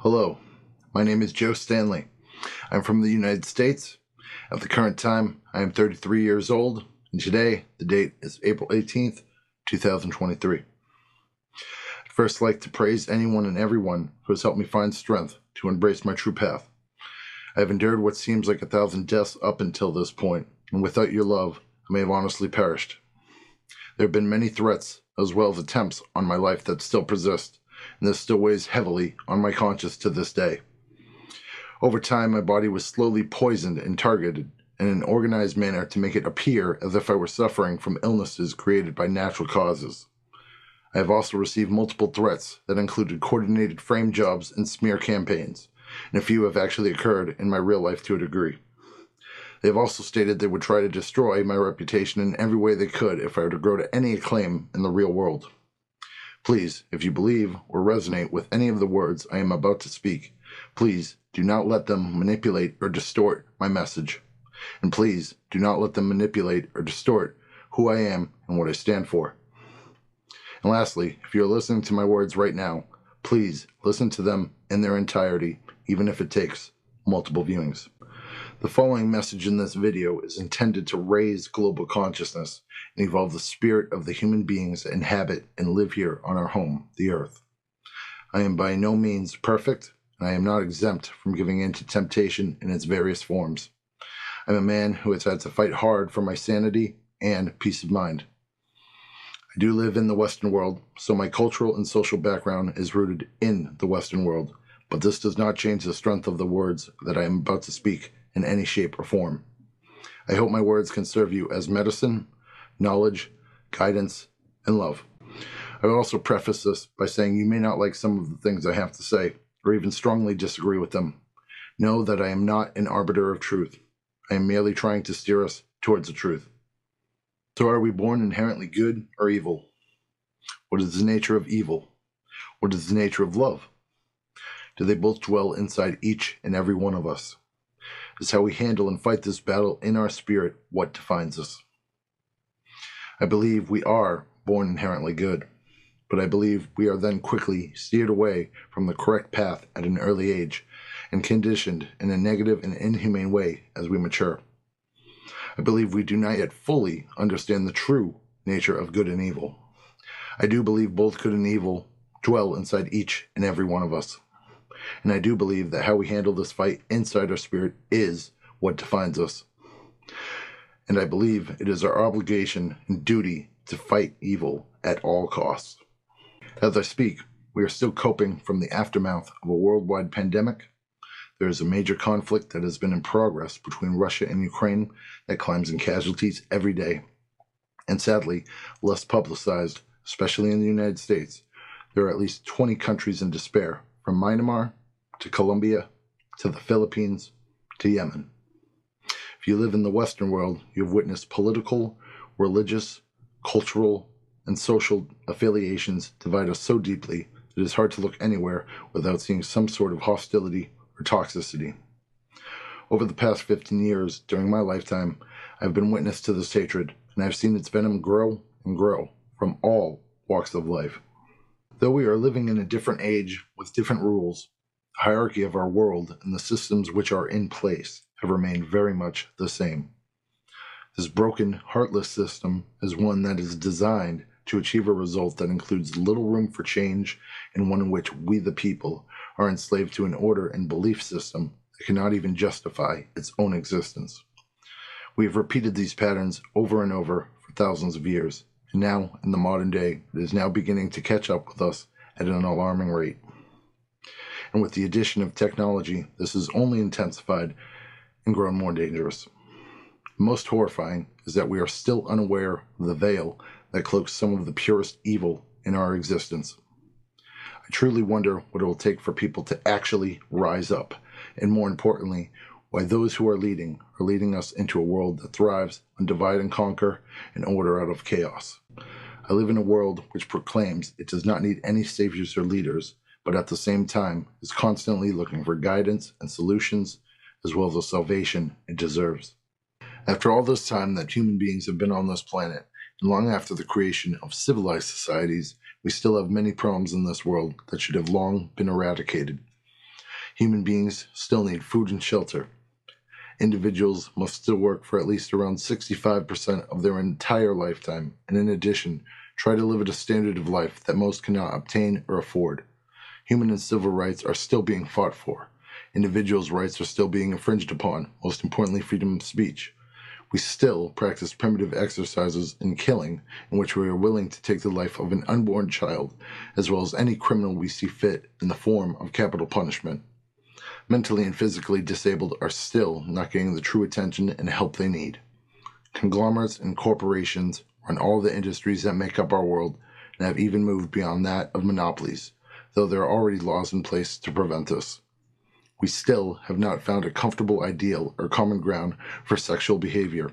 Hello, my name is Joe Stanley. I'm from the United States. At the current time, I am 33 years old, and today, the date is April 18th, 2023. I'd first like to praise anyone and everyone who has helped me find strength to embrace my true path. I have endured what seems like 1,000 deaths up until this point, and without your love, I may have honestly perished. There have been many threats, as well as attempts on my life that still persist, and this still weighs heavily on my conscience to this day. Over time, my body was slowly poisoned and targeted in an organized manner to make it appear as if I were suffering from illnesses created by natural causes. I have also received multiple threats that included coordinated frame jobs and smear campaigns, and a few have actually occurred in my real life to a degree. They have also stated they would try to destroy my reputation in every way they could if I were to grow to any acclaim in the real world. Please, if you believe or resonate with any of the words I am about to speak, please do not let them manipulate or distort my message. And please do not let them manipulate or distort who I am and what I stand for. And lastly, if you're listening to my words right now, please listen to them in their entirety, even if it takes multiple viewings. The following message in this video is intended to raise global consciousness and evolve the spirit of the human beings that inhabit and live here on our home, the Earth. I am by no means perfect, and I am not exempt from giving in to temptation in its various forms. I'm a man who has had to fight hard for my sanity and peace of mind. I do live in the Western world, so my cultural and social background is rooted in the Western world, but this does not change the strength of the words that I am about to speak in any shape or form. I hope my words can serve you as medicine, knowledge, guidance, and love. I would also preface this by saying you may not like some of the things I have to say, or even strongly disagree with them. Know that I am not an arbiter of truth. I am merely trying to steer us towards the truth. So are we born inherently good or evil? What is the nature of evil? What is the nature of love? Do they both dwell inside each and every one of us? Is how we handle and fight this battle in our spirit what defines us. I believe we are born inherently good, but I believe we are then quickly steered away from the correct path at an early age and conditioned in a negative and inhumane way as we mature. I believe we do not yet fully understand the true nature of good and evil. I do believe both good and evil dwell inside each and every one of us. And I do believe that how we handle this fight inside our spirit is what defines us. And I believe it is our obligation and duty to fight evil at all costs. As I speak, we are still coping from the aftermath of a worldwide pandemic. There is a major conflict that has been in progress between Russia and Ukraine that climbs in casualties every day. And sadly, less publicized, especially in the United States, there are at least 20 countries in despair, from Myanmar to Colombia to the Philippines to Yemen. If you live in the Western world, you have witnessed political, religious, cultural, and social affiliations divide us so deeply that it is hard to look anywhere without seeing some sort of hostility or toxicity. Over the past 15 years, during my lifetime, I have been witness to this hatred, and I have seen its venom grow and grow from all walks of life. Though we are living in a different age with different rules, the hierarchy of our world and the systems which are in place have remained very much the same. This broken, heartless system is one that is designed to achieve a result that includes little room for change and one in which we the people are enslaved to an order and belief system that cannot even justify its own existence. We have repeated these patterns over and over for thousands of years, and now, in the modern day, it is now beginning to catch up with us at an alarming rate. And with the addition of technology, this is only intensified and grown more dangerous. Most horrifying is that we are still unaware of the veil that cloaks some of the purest evil in our existence. I truly wonder what it will take for people to actually rise up, and more importantly, why those who are leading us into a world that thrives on divide and conquer and order out of chaos. I live in a world which proclaims it does not need any saviors or leaders, but at the same time is constantly looking for guidance and solutions, as well as the salvation it deserves. After all this time that human beings have been on this planet, and long after the creation of civilized societies, we still have many problems in this world that should have long been eradicated. Human beings still need food and shelter. Individuals must still work for at least around 65% of their entire lifetime, and in addition, try to live at a standard of life that most cannot obtain or afford. Human and civil rights are still being fought for. Individuals' rights are still being infringed upon, most importantly, freedom of speech. We still practice primitive exercises in killing, in which we are willing to take the life of an unborn child, as well as any criminal we see fit, in the form of capital punishment. Mentally and physically disabled are still not getting the true attention and help they need. Conglomerates and corporations run all the industries that make up our world and have even moved beyond that of monopolies, though there are already laws in place to prevent this. We still have not found a comfortable ideal or common ground for sexual behavior,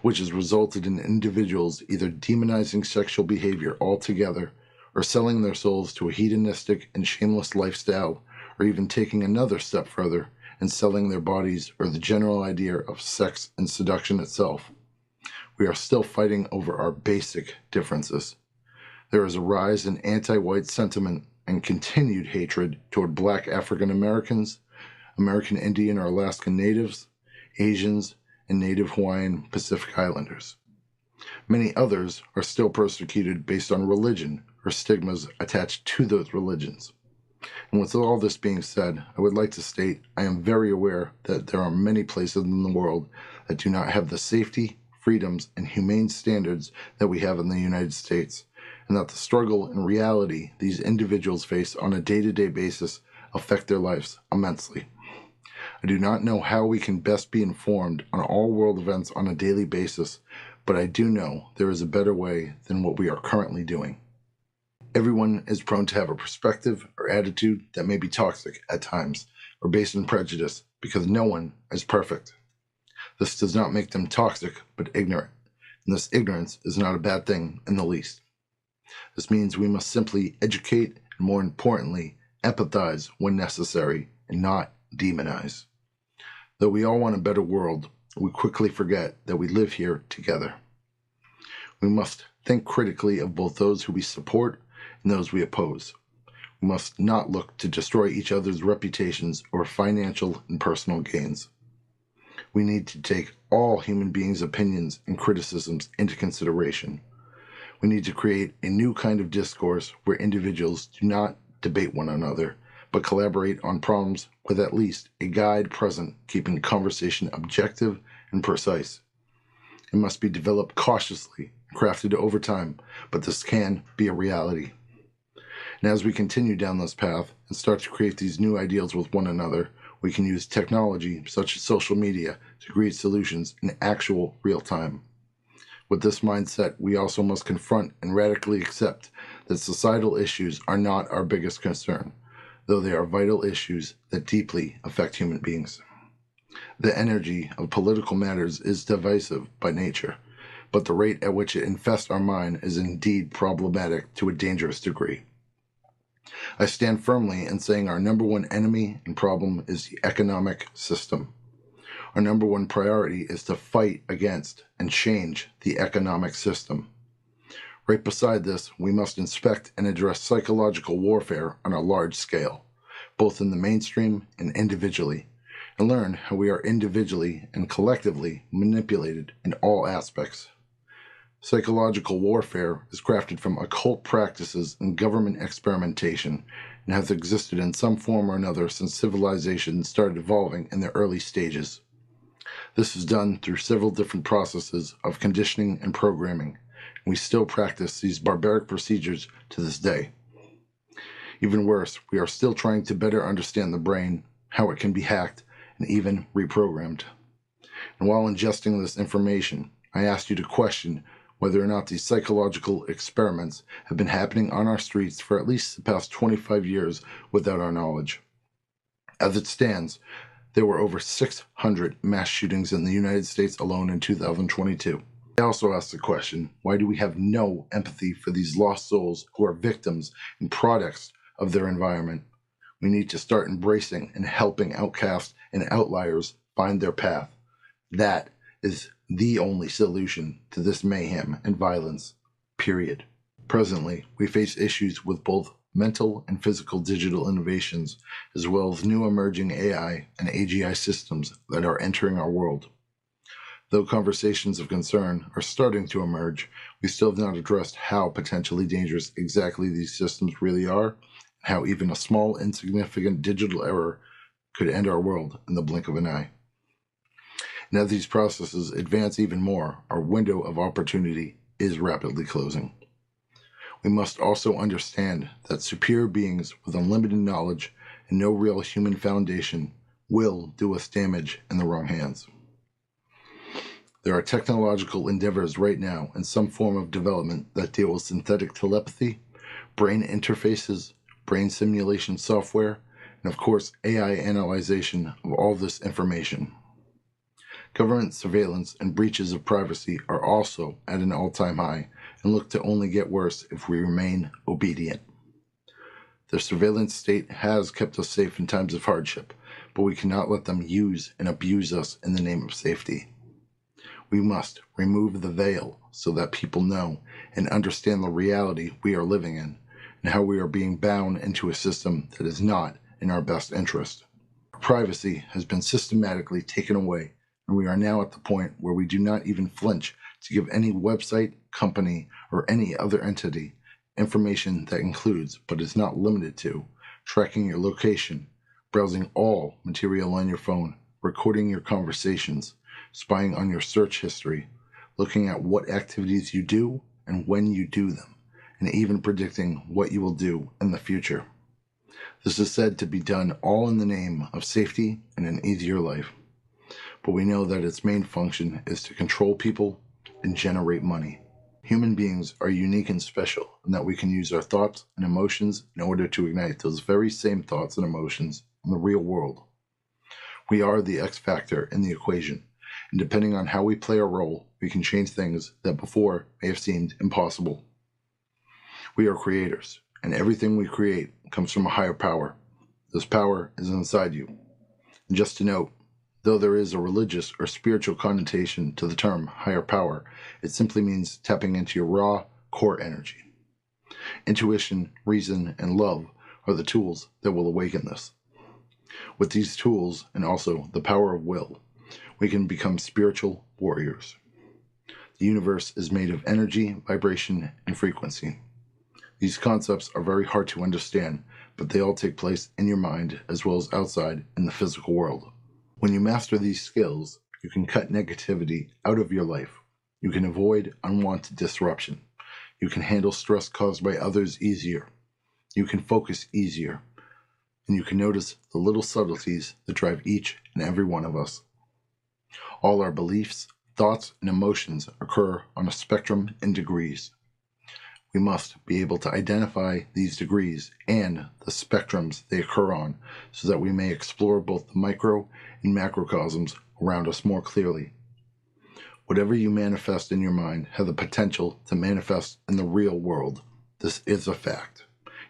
which has resulted in individuals either demonizing sexual behavior altogether or selling their souls to a hedonistic and shameless lifestyle, or even taking another step further and selling their bodies or the general idea of sex and seduction itself. We are still fighting over our basic differences. There is a rise in anti-white sentiment and continued hatred toward Black African Americans, American Indian or Alaskan Natives, Asians, and Native Hawaiian Pacific Islanders. Many others are still persecuted based on religion or stigmas attached to those religions. And with all this being said, I would like to state I am very aware that there are many places in the world that do not have the safety, freedoms, and humane standards that we have in the United States, and that the struggle and reality these individuals face on a day-to-day basis affect their lives immensely. I do not know how we can best be informed on all world events on a daily basis, but I do know there is a better way than what we are currently doing. Everyone is prone to have a perspective or attitude that may be toxic at times or based on prejudice because no one is perfect. This does not make them toxic but ignorant, and this ignorance is not a bad thing in the least. This means we must simply educate and, more importantly, empathize when necessary and not demonize. Though we all want a better world, we quickly forget that we live here together. We must think critically of both those who we support and those we oppose. We must not look to destroy each other's reputations or financial and personal gains. We need to take all human beings' opinions and criticisms into consideration. We need to create a new kind of discourse where individuals do not debate one another, but collaborate on problems with at least a guide present, keeping the conversation objective and precise. It must be developed cautiously, crafted over time, but this can be a reality. And as we continue down this path and start to create these new ideals with one another, we can use technology such as social media to create solutions in actual real time. With this mindset, we also must confront and radically accept that societal issues are not our biggest concern, though they are vital issues that deeply affect human beings. The energy of political matters is divisive by nature, but the rate at which it infests our mind is indeed problematic to a dangerous degree. I stand firmly in saying our number one enemy and problem is the economic system. Our number one priority is to fight against and change the economic system. Right beside this, we must inspect and address psychological warfare on a large scale, both in the mainstream and individually, and learn how we are individually and collectively manipulated in all aspects. Psychological warfare is crafted from occult practices and government experimentation and has existed in some form or another since civilization started evolving in the early stages. This is done through several different processes of conditioning and programming, and we still practice these barbaric procedures to this day. Even worse, we are still trying to better understand the brain, how it can be hacked, and even reprogrammed. And while ingesting this information, I asked you to question whether or not these psychological experiments have been happening on our streets for at least the past 25 years without our knowledge. As it stands, there were over 600 mass shootings in the United States alone in 2022. I also asked the question, why do we have no empathy for these lost souls who are victims and products of their environment? We need to start embracing and helping outcasts and outliers find their path. That is the only solution to this mayhem and violence, period. Presently, we face issues with both mental and physical digital innovations, as well as new emerging AI and AGI systems that are entering our world. Though conversations of concern are starting to emerge, we still have not addressed how potentially dangerous exactly these systems really are, and how even a small, insignificant digital error could end our world in the blink of an eye. And as these processes advance even more, our window of opportunity is rapidly closing. We must also understand that superior beings with unlimited knowledge and no real human foundation will do us damage in the wrong hands. There are technological endeavors right now in some form of development that deal with synthetic telepathy, brain interfaces, brain simulation software, and of course AI analyzation of all this information. Government surveillance and breaches of privacy are also at an all-time high and look to only get worse if we remain obedient. The surveillance state has kept us safe in times of hardship, but we cannot let them use and abuse us in the name of safety. We must remove the veil so that people know and understand the reality we are living in and how we are being bound into a system that is not in our best interest. Our privacy has been systematically taken away, and we are now at the point where we do not even flinch to give any website, company, or any other entity information that includes, but is not limited to, tracking your location, browsing all material on your phone, recording your conversations, spying on your search history, looking at what activities you do and when you do them, and even predicting what you will do in the future. This is said to be done all in the name of safety and an easier life. But we know that its main function is to control people and generate money. Human beings are unique and special in that we can use our thoughts and emotions in order to ignite those very same thoughts and emotions in the real world. We are the X factor in the equation, and depending on how we play our role, we can change things that before may have seemed impossible. We are creators, and everything we create comes from a higher power. This power is inside you. And just to note, though there is a religious or spiritual connotation to the term higher power, it simply means tapping into your raw, core energy. Intuition, reason, and love are the tools that will awaken this. With these tools, and also the power of will, we can become spiritual warriors. The universe is made of energy, vibration, and frequency. These concepts are very hard to understand, but they all take place in your mind as well as outside in the physical world. When you master these skills, you can cut negativity out of your life. You can avoid unwanted disruption. You can handle stress caused by others easier. You can focus easier. And you can notice the little subtleties that drive each and every one of us. All our beliefs, thoughts, and emotions occur on a spectrum in degrees. We must be able to identify these degrees and the spectrums they occur on so that we may explore both the micro and macrocosms around us more clearly. Whatever you manifest in your mind has the potential to manifest in the real world. This is a fact.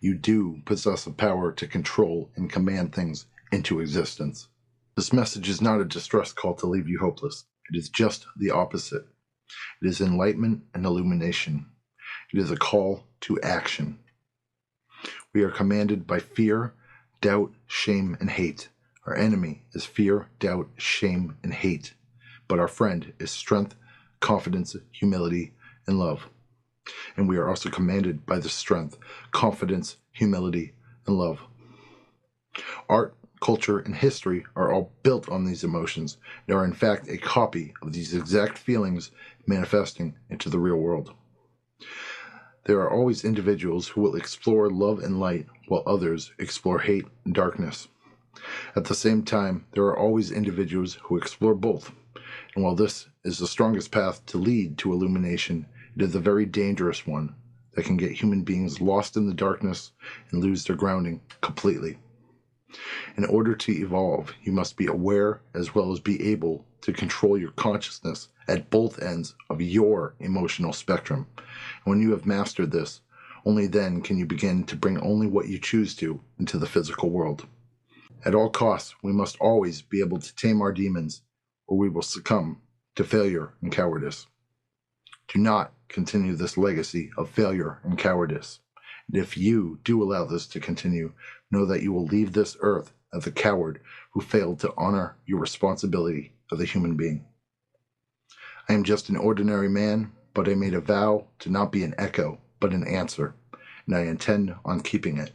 You do possess the power to control and command things into existence. This message is not a distress call to leave you hopeless. It is just the opposite. It is enlightenment and illumination. It is a call to action. We are commanded by fear, doubt, shame, and hate. Our enemy is fear, doubt, shame, and hate. But our friend is strength, confidence, humility, and love. And we are also commanded by the strength, confidence, humility, and love. Art, culture, and history are all built on these emotions and are in fact a copy of these exact feelings manifesting into the real world. There are always individuals who will explore love and light while others explore hate and darkness. At the same time, there are always individuals who explore both. And while this is the strongest path to lead to illumination, it is a very dangerous one that can get human beings lost in the darkness and lose their grounding completely. In order to evolve, you must be aware as well as be able to control your consciousness at both ends of your emotional spectrum. And when you have mastered this, only then can you begin to bring only what you choose to into the physical world. At all costs, we must always be able to tame our demons, or we will succumb to failure and cowardice. Do not continue this legacy of failure and cowardice. And if you do allow this to continue, know that you will leave this earth as a coward who failed to honor your responsibility as a human being. I am just an ordinary man, but I made a vow to not be an echo, but an answer, and I intend on keeping it.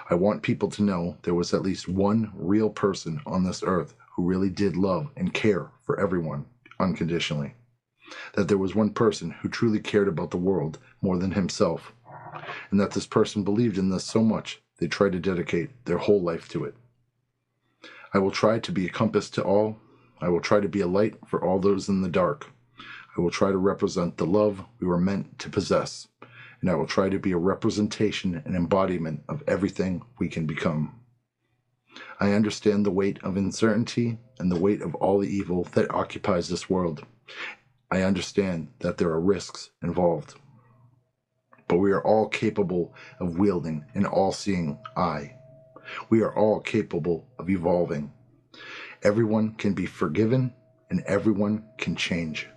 I want people to know there was at least one real person on this earth who really did love and care for everyone unconditionally. That there was one person who truly cared about the world more than himself, and that this person believed in this so much they tried to dedicate their whole life to it. I will try to be a compass to all. I will try to be a light for all those in the dark. I will try to represent the love we were meant to possess, and I will try to be a representation and embodiment of everything we can become. I understand the weight of uncertainty and the weight of all the evil that occupies this world. I understand that there are risks involved. But we are all capable of wielding an all-seeing eye. We are all capable of evolving. Everyone can be forgiven and everyone can change.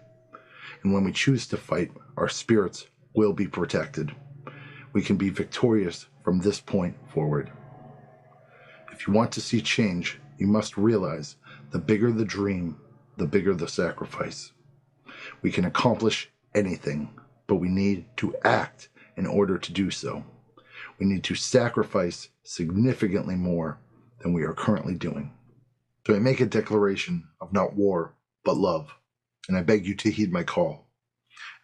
And when we choose to fight, our spirits will be protected. We can be victorious from this point forward. If you want to see change, you must realize the bigger the dream, the bigger the sacrifice. We can accomplish anything, but we need to act in order to do so. We need to sacrifice significantly more than we are currently doing. So I make a declaration of not war, but love, and I beg you to heed my call.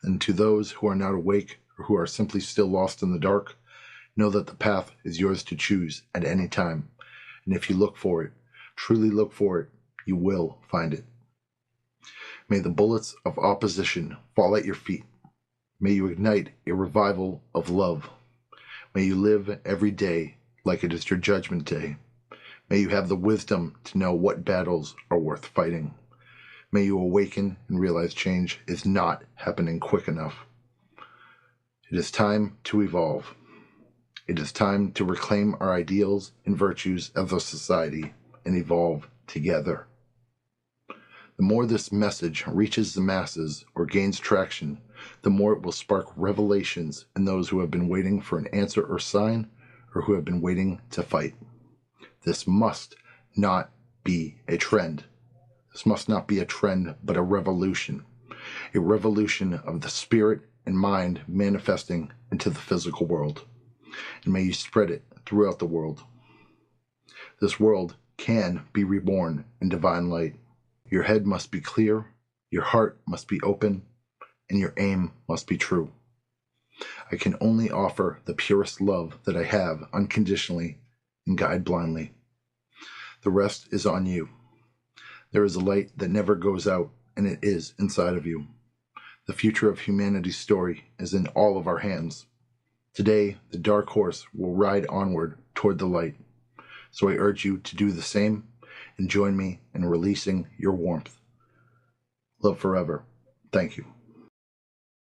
And to those who are not awake or who are simply still lost in the dark, know that the path is yours to choose at any time. And if you look for it, truly look for it, you will find it. May the bullets of opposition fall at your feet. May you ignite a revival of love. May you live every day like it is your judgment day. May you have the wisdom to know what battles are worth fighting. May you awaken and realize change is not happening quick enough. It is time to evolve. It is time to reclaim our ideals and virtues of a society and evolve together. The more this message reaches the masses or gains traction, the more it will spark revelations in those who have been waiting for an answer or sign, or who have been waiting to fight. This must not be a trend. This must not be a trend, but a revolution. A revolution of the spirit and mind manifesting into the physical world. And may you spread it throughout the world. This world can be reborn in divine light. Your head must be clear, your heart must be open, and your aim must be true. I can only offer the purest love that I have unconditionally and guide blindly. The rest is on you. There is a light that never goes out, and it is inside of you. The future of humanity's story is in all of our hands. Today, the dark horse will ride onward toward the light. So I urge you to do the same and join me in releasing your warmth. Love forever. Thank you.